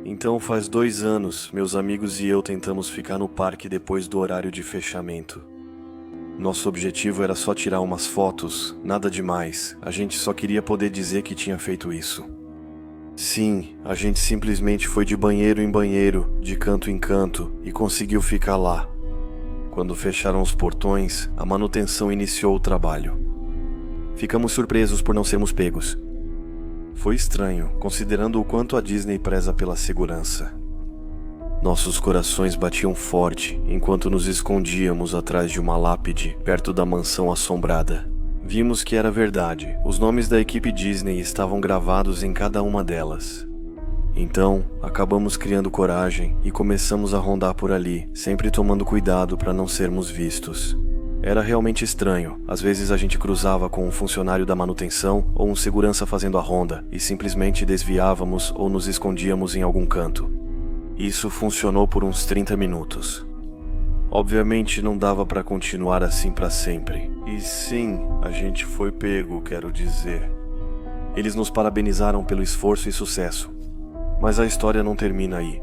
Então faz 2 anos, meus amigos e eu tentamos ficar no parque depois do horário de fechamento. Nosso objetivo era só tirar umas fotos, nada demais, a gente só queria poder dizer que tinha feito isso. Sim, a gente simplesmente foi de banheiro em banheiro, de canto em canto, e conseguiu ficar lá. Quando fecharam os portões, a manutenção iniciou o trabalho. Ficamos surpresos por não sermos pegos. Foi estranho, considerando o quanto a Disney preza pela segurança. Nossos corações batiam forte enquanto nos escondíamos atrás de uma lápide perto da mansão assombrada. Vimos que era verdade, os nomes da equipe Disney estavam gravados em cada uma delas. Então, acabamos criando coragem e começamos a rondar por ali, sempre tomando cuidado para não sermos vistos. Era realmente estranho, às vezes a gente cruzava com um funcionário da manutenção ou um segurança fazendo a ronda e simplesmente desviávamos ou nos escondíamos em algum canto. Isso funcionou por uns 30 minutos. Obviamente não dava para continuar assim para sempre. E sim, a gente foi pego, quero dizer. Eles nos parabenizaram pelo esforço e sucesso. Mas a história não termina aí.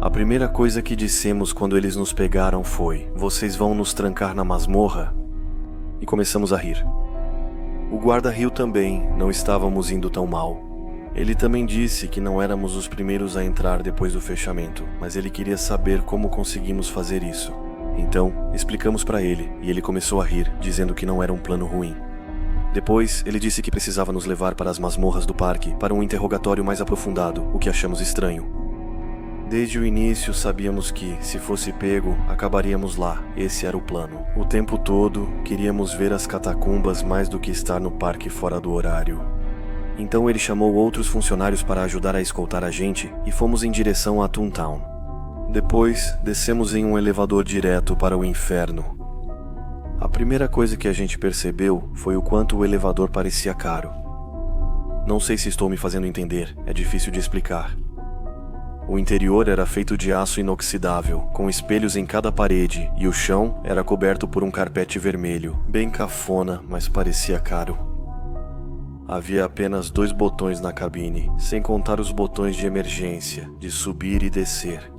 A primeira coisa que dissemos quando eles nos pegaram foi: "Vocês vão nos trancar na masmorra?" E começamos a rir. O guarda riu também, não estávamos indo tão mal. Ele também disse que não éramos os primeiros a entrar depois do fechamento, mas ele queria saber como conseguimos fazer isso. Então, explicamos para ele, e ele começou a rir, dizendo que não era um plano ruim. Depois, ele disse que precisava nos levar para as masmorras do parque para um interrogatório mais aprofundado, o que achamos estranho. Desde o início, sabíamos que, se fosse pego, acabaríamos lá. Esse era o plano. O tempo todo, queríamos ver as catacumbas mais do que estar no parque fora do horário. Então ele chamou outros funcionários para ajudar a escoltar a gente e fomos em direção a Toontown. Depois, descemos em um elevador direto para o inferno. A primeira coisa que a gente percebeu foi o quanto o elevador parecia caro. Não sei se estou me fazendo entender, é difícil de explicar. O interior era feito de aço inoxidável, com espelhos em cada parede, e o chão era coberto por um carpete vermelho, bem cafona, mas parecia caro. Havia apenas 2 botões na cabine, sem contar os botões de emergência, de subir e descer.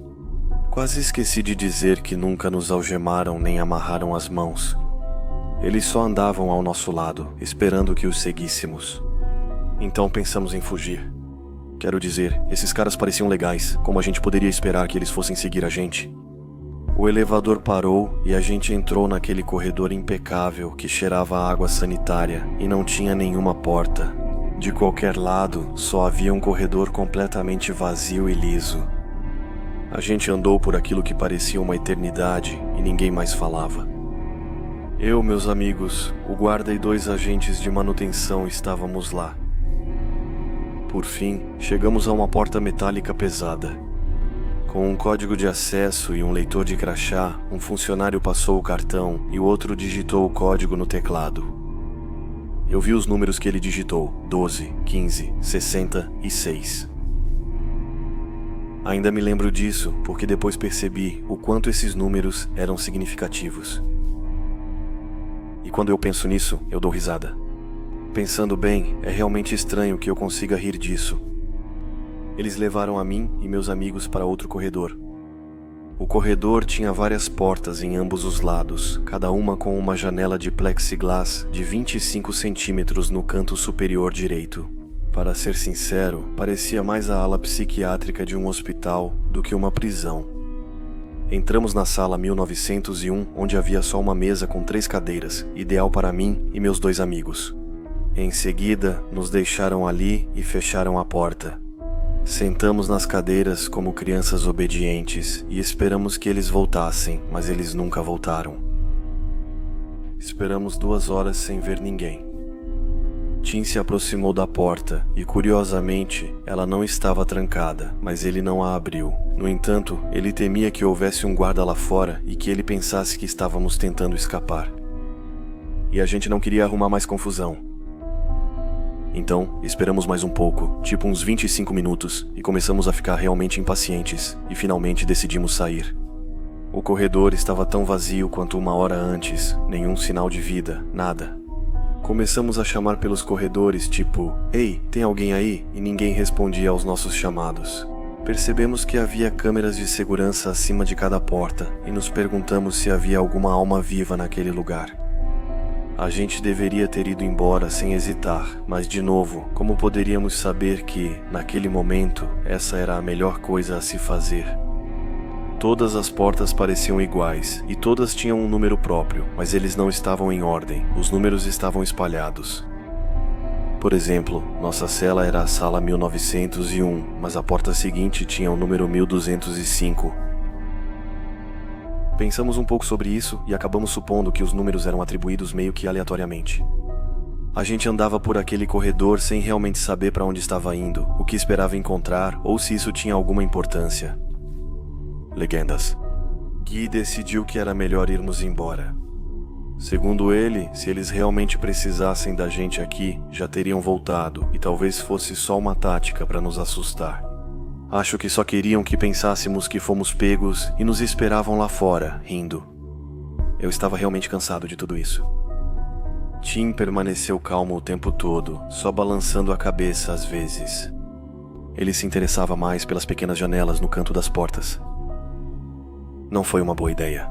Quase esqueci de dizer que nunca nos algemaram nem amarraram as mãos. Eles só andavam ao nosso lado, esperando que os seguíssemos. Então pensamos em fugir. Quero dizer, esses caras pareciam legais, como a gente poderia esperar que eles fossem seguir a gente. O elevador parou e a gente entrou naquele corredor impecável que cheirava a água sanitária e não tinha nenhuma porta. De qualquer lado, só havia um corredor completamente vazio e liso. A gente andou por aquilo que parecia uma eternidade e ninguém mais falava. Eu, meus amigos, o guarda e 2 agentes de manutenção estávamos lá. Por fim, chegamos a uma porta metálica pesada. Com um código de acesso e um leitor de crachá, um funcionário passou o cartão e o outro digitou o código no teclado. Eu vi os números que ele digitou: 12, 15, 66. Ainda me lembro disso porque depois percebi o quanto esses números eram significativos. E quando eu penso nisso, eu dou risada. Pensando bem, é realmente estranho que eu consiga rir disso. Eles levaram a mim e meus amigos para outro corredor. O corredor tinha várias portas em ambos os lados, cada uma com uma janela de plexiglass de 25 centímetros no canto superior direito. Para ser sincero, parecia mais a ala psiquiátrica de um hospital do que uma prisão. Entramos na sala 1901, onde havia só uma mesa com 3 cadeiras, ideal para mim e meus 2 amigos. Em seguida, nos deixaram ali e fecharam a porta. Sentamos nas cadeiras como crianças obedientes e esperamos que eles voltassem, mas eles nunca voltaram. Esperamos 2 horas sem ver ninguém. Tim se aproximou da porta e, curiosamente, ela não estava trancada, mas ele não a abriu. No entanto, ele temia que houvesse um guarda lá fora e que ele pensasse que estávamos tentando escapar. E a gente não queria arrumar mais confusão. Então, esperamos mais um pouco, tipo uns 25 minutos, e começamos a ficar realmente impacientes, e finalmente decidimos sair. O corredor estava tão vazio quanto 1 hora antes, nenhum sinal de vida, nada. Começamos a chamar pelos corredores, tipo, "Ei, tem alguém aí?" E ninguém respondia aos nossos chamados. Percebemos que havia câmeras de segurança acima de cada porta e nos perguntamos se havia alguma alma viva naquele lugar. A gente deveria ter ido embora sem hesitar, mas de novo, como poderíamos saber que, naquele momento, essa era a melhor coisa a se fazer? Todas as portas pareciam iguais, e todas tinham um número próprio, mas eles não estavam em ordem, os números estavam espalhados. Por exemplo, nossa cela era a sala 1901, mas a porta seguinte tinha o número 1205. Pensamos um pouco sobre isso e acabamos supondo que os números eram atribuídos meio que aleatoriamente. A gente andava por aquele corredor sem realmente saber para onde estava indo, o que esperava encontrar ou se isso tinha alguma importância. Legendas. Guy decidiu que era melhor irmos embora. Segundo ele, se eles realmente precisassem da gente aqui, já teriam voltado e talvez fosse só uma tática para nos assustar. Acho que só queriam que pensássemos que fomos pegos e nos esperavam lá fora, rindo. Eu estava realmente cansado de tudo isso. Tim permaneceu calmo o tempo todo, só balançando a cabeça às vezes. Ele se interessava mais pelas pequenas janelas no canto das portas. Não foi uma boa ideia.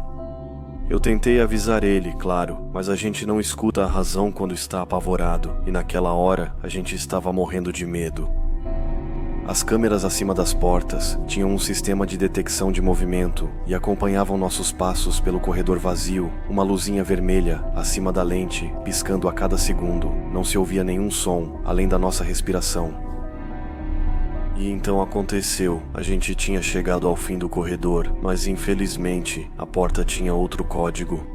Eu tentei avisar ele, claro, mas a gente não escuta a razão quando está apavorado, e naquela hora a gente estava morrendo de medo. As câmeras acima das portas tinham um sistema de detecção de movimento e acompanhavam nossos passos pelo corredor vazio, uma luzinha vermelha acima da lente, piscando a cada segundo. Não se ouvia nenhum som, além da nossa respiração. E então aconteceu. A gente tinha chegado ao fim do corredor, mas infelizmente a porta tinha outro código.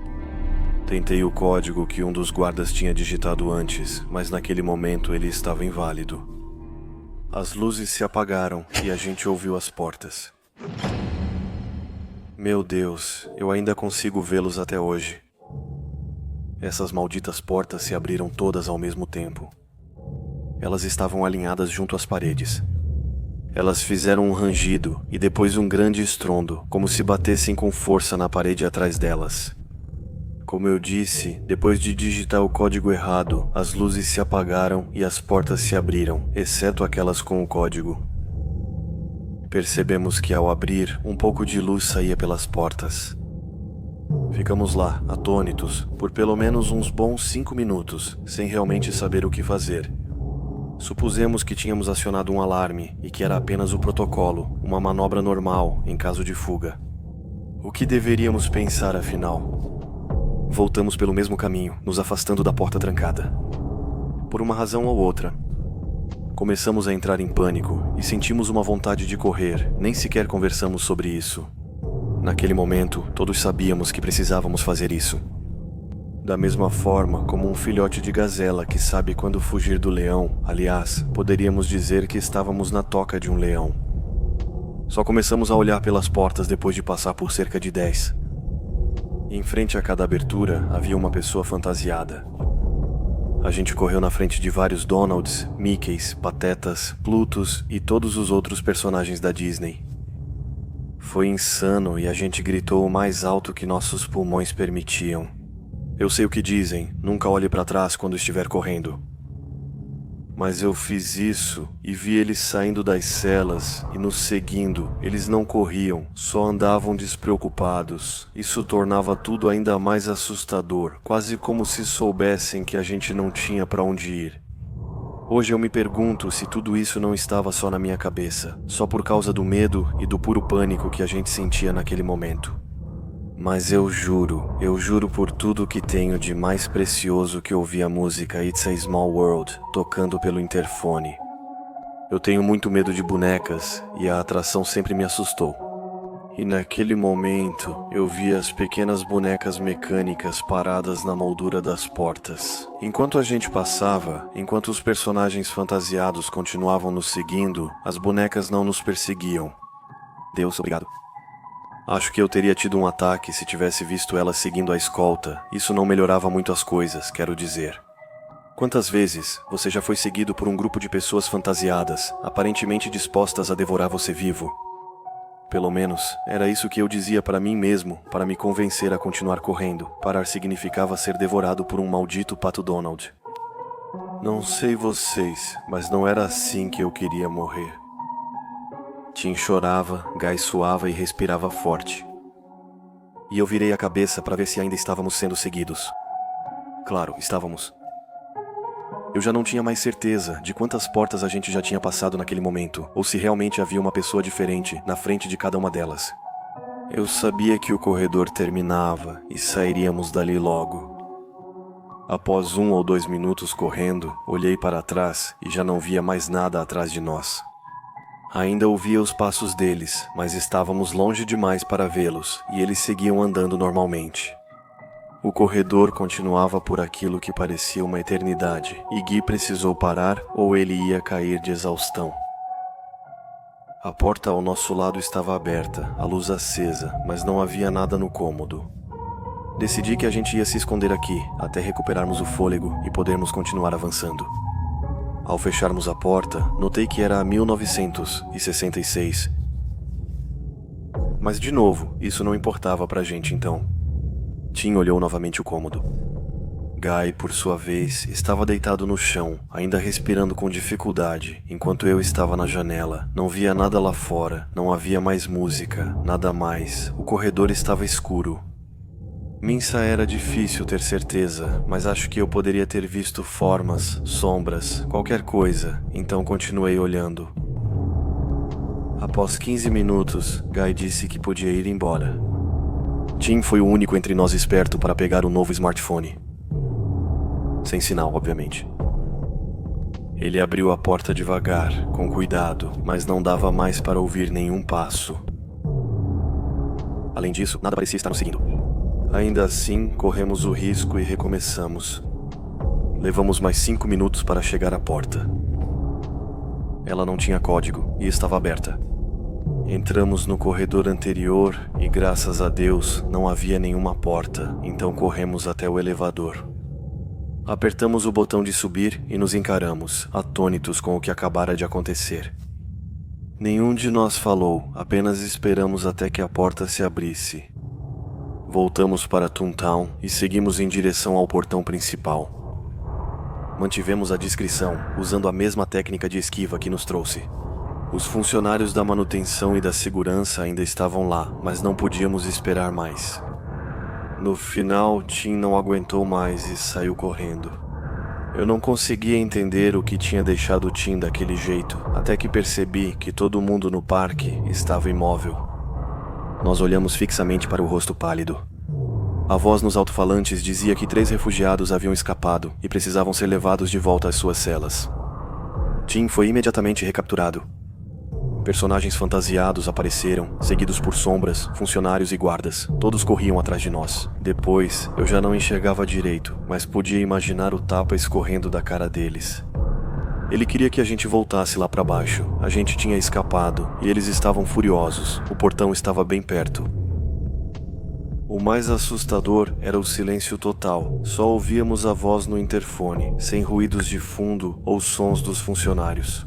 Tentei o código que um dos guardas tinha digitado antes, mas naquele momento ele estava inválido. As luzes se apagaram e a gente ouviu as portas. Meu Deus, eu ainda consigo vê-los até hoje. Essas malditas portas se abriram todas ao mesmo tempo. Elas estavam alinhadas junto às paredes. Elas fizeram um rangido e depois um grande estrondo, como se batessem com força na parede atrás delas. Como eu disse, depois de digitar o código errado, as luzes se apagaram e as portas se abriram, exceto aquelas com o código. Percebemos que ao abrir, um pouco de luz saía pelas portas. Ficamos lá, atônitos, por pelo menos uns bons 5 minutos, sem realmente saber o que fazer. Supusemos que tínhamos acionado um alarme e que era apenas o protocolo, uma manobra normal em caso de fuga. O que deveríamos pensar, afinal? Voltamos pelo mesmo caminho, nos afastando da porta trancada. Por uma razão ou outra, começamos a entrar em pânico e sentimos uma vontade de correr, nem sequer conversamos sobre isso. Naquele momento, todos sabíamos que precisávamos fazer isso. Da mesma forma como um filhote de gazela que sabe quando fugir do leão, aliás, poderíamos dizer que estávamos na toca de um leão. Só começamos a olhar pelas portas depois de passar por cerca de 10. Em frente a cada abertura havia uma pessoa fantasiada. A gente correu na frente de vários Donalds, Mickeys, Patetas, Plutos e todos os outros personagens da Disney. Foi insano e a gente gritou o mais alto que nossos pulmões permitiam. Eu sei o que dizem, nunca olhe para trás quando estiver correndo. Mas eu fiz isso e vi eles saindo das celas e nos seguindo. Eles não corriam, só andavam despreocupados. Isso tornava tudo ainda mais assustador, quase como se soubessem que a gente não tinha para onde ir. Hoje eu me pergunto se tudo isso não estava só na minha cabeça, só por causa do medo e do puro pânico que a gente sentia naquele momento. Mas eu juro por tudo que tenho de mais precioso que ouvir a música It's a Small World tocando pelo interfone. Eu tenho muito medo de bonecas e a atração sempre me assustou. E naquele momento eu vi as pequenas bonecas mecânicas paradas na moldura das portas. Enquanto a gente passava, enquanto os personagens fantasiados continuavam nos seguindo, as bonecas não nos perseguiam. Deus, obrigado. Acho que eu teria tido um ataque se tivesse visto ela seguindo a escolta. Isso não melhorava muito as coisas, quero dizer. Quantas vezes você já foi seguido por um grupo de pessoas fantasiadas, aparentemente dispostas a devorar você vivo? Pelo menos, era isso que eu dizia para mim mesmo, para me convencer a continuar correndo. Parar significava ser devorado por um maldito Pato Donald. Não sei vocês, mas não era assim que eu queria morrer. Tim chorava, Guy suava e respirava forte. E eu virei a cabeça para ver se ainda estávamos sendo seguidos. Claro, estávamos. Eu já não tinha mais certeza de quantas portas a gente já tinha passado naquele momento, ou se realmente havia uma pessoa diferente na frente de cada uma delas. Eu sabia que o corredor terminava e sairíamos dali logo. Após 1 ou 2 minutos correndo, olhei para trás e já não via mais nada atrás de nós. Ainda ouvia os passos deles, mas estávamos longe demais para vê-los e eles seguiam andando normalmente. O corredor continuava por aquilo que parecia uma eternidade, e Guy precisou parar ou ele ia cair de exaustão. A porta ao nosso lado estava aberta, a luz acesa, mas não havia nada no cômodo. Decidi que a gente ia se esconder aqui, até recuperarmos o fôlego e podermos continuar avançando. Ao fecharmos a porta, notei que era 1966. Mas de novo, isso não importava pra gente então. Tim olhou novamente o cômodo. Guy, por sua vez, estava deitado no chão, ainda respirando com dificuldade, enquanto eu estava na janela. Não via nada lá fora, não havia mais música, nada mais. O corredor estava escuro. Minsa era difícil ter certeza, mas acho que eu poderia ter visto formas, sombras, qualquer coisa, então continuei olhando. Após 15 minutos, Guy disse que podia ir embora. Tim foi o único entre nós esperto para pegar o novo smartphone. Sem sinal, obviamente. Ele abriu a porta devagar, com cuidado, mas não dava mais para ouvir nenhum passo. Além disso, nada parecia estar nos seguindo. Ainda assim, corremos o risco e recomeçamos. Levamos mais 5 minutos para chegar à porta. Ela não tinha código e estava aberta. Entramos no corredor anterior e, graças a Deus, não havia nenhuma porta, então corremos até o elevador. Apertamos o botão de subir e nos encaramos, atônitos com o que acabara de acontecer. Nenhum de nós falou, apenas esperamos até que a porta se abrisse. Voltamos para Toontown e seguimos em direção ao portão principal. Mantivemos a discrição, usando a mesma técnica de esquiva que nos trouxe. Os funcionários da manutenção e da segurança ainda estavam lá, mas não podíamos esperar mais. No final, Tim não aguentou mais e saiu correndo. Eu não conseguia entender o que tinha deixado Tim daquele jeito, até que percebi que todo mundo no parque estava imóvel. Nós olhamos fixamente para o rosto pálido. A voz nos alto-falantes dizia que 3 refugiados haviam escapado e precisavam ser levados de volta às suas celas. Tim foi imediatamente recapturado. Personagens fantasiados apareceram, seguidos por sombras, funcionários e guardas. Todos corriam atrás de nós. Depois, eu já não enxergava direito, mas podia imaginar o tapa escorrendo da cara deles. Ele queria que a gente voltasse lá para baixo. A gente tinha escapado, e eles estavam furiosos. O portão estava bem perto. O mais assustador era o silêncio total. Só ouvíamos a voz no interfone, sem ruídos de fundo ou sons dos funcionários.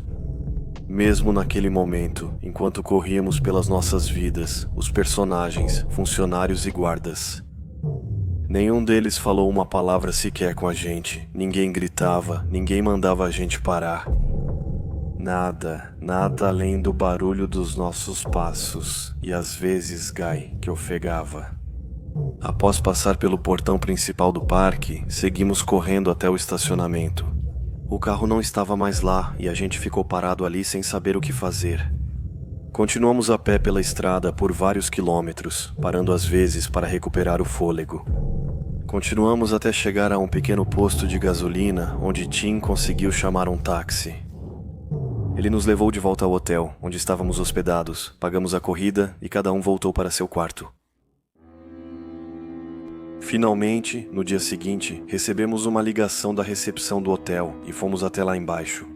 Mesmo naquele momento, enquanto corríamos pelas nossas vidas, os personagens, funcionários e guardas, nenhum deles falou uma palavra sequer com a gente. Ninguém gritava, ninguém mandava a gente parar. Nada além do barulho dos nossos passos e às vezes Guy, que ofegava. Após passar pelo portão principal do parque, seguimos correndo até o estacionamento. O carro não estava mais lá e a gente ficou parado ali sem saber o que fazer. Continuamos a pé pela estrada por vários quilômetros, parando às vezes para recuperar o fôlego. Continuamos até chegar a um pequeno posto de gasolina, onde Tim conseguiu chamar um táxi. Ele nos levou de volta ao hotel, onde estávamos hospedados, pagamos a corrida e cada um voltou para seu quarto. Finalmente, no dia seguinte, recebemos uma ligação da recepção do hotel e fomos até lá embaixo.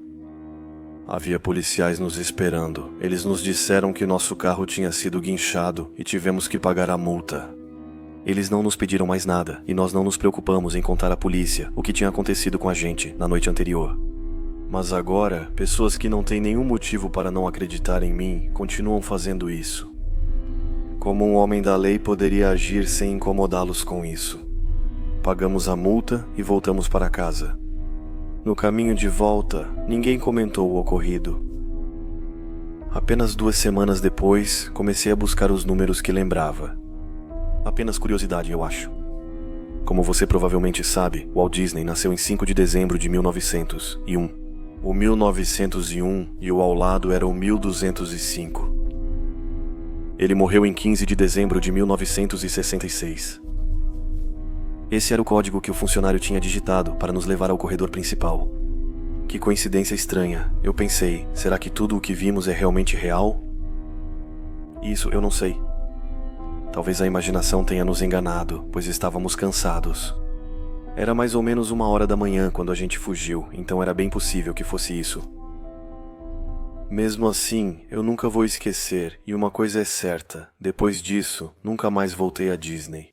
Havia policiais nos esperando. Eles nos disseram que nosso carro tinha sido guinchado e tivemos que pagar a multa. Eles não nos pediram mais nada e nós não nos preocupamos em contar à polícia o que tinha acontecido com a gente na noite anterior. Mas agora, pessoas que não têm nenhum motivo para não acreditar em mim continuam fazendo isso. Como um homem da lei poderia agir sem incomodá-los com isso? Pagamos a multa e voltamos para casa. No caminho de volta, ninguém comentou o ocorrido. Apenas 2 semanas depois, comecei a buscar os números que lembrava. Apenas curiosidade, eu acho. Como você provavelmente sabe, Walt Disney nasceu em 5 de dezembro de 1901. O 1901 e o ao lado era o 1205. Ele morreu em 15 de dezembro de 1966. Esse era o código que o funcionário tinha digitado para nos levar ao corredor principal. Que coincidência estranha. Eu pensei, será que tudo o que vimos é realmente real? Isso eu não sei. Talvez a imaginação tenha nos enganado, pois estávamos cansados. Era mais ou menos 1 hora da manhã quando a gente fugiu, então era bem possível que fosse isso. Mesmo assim, eu nunca vou esquecer, e uma coisa é certa, depois disso, nunca mais voltei a Disney.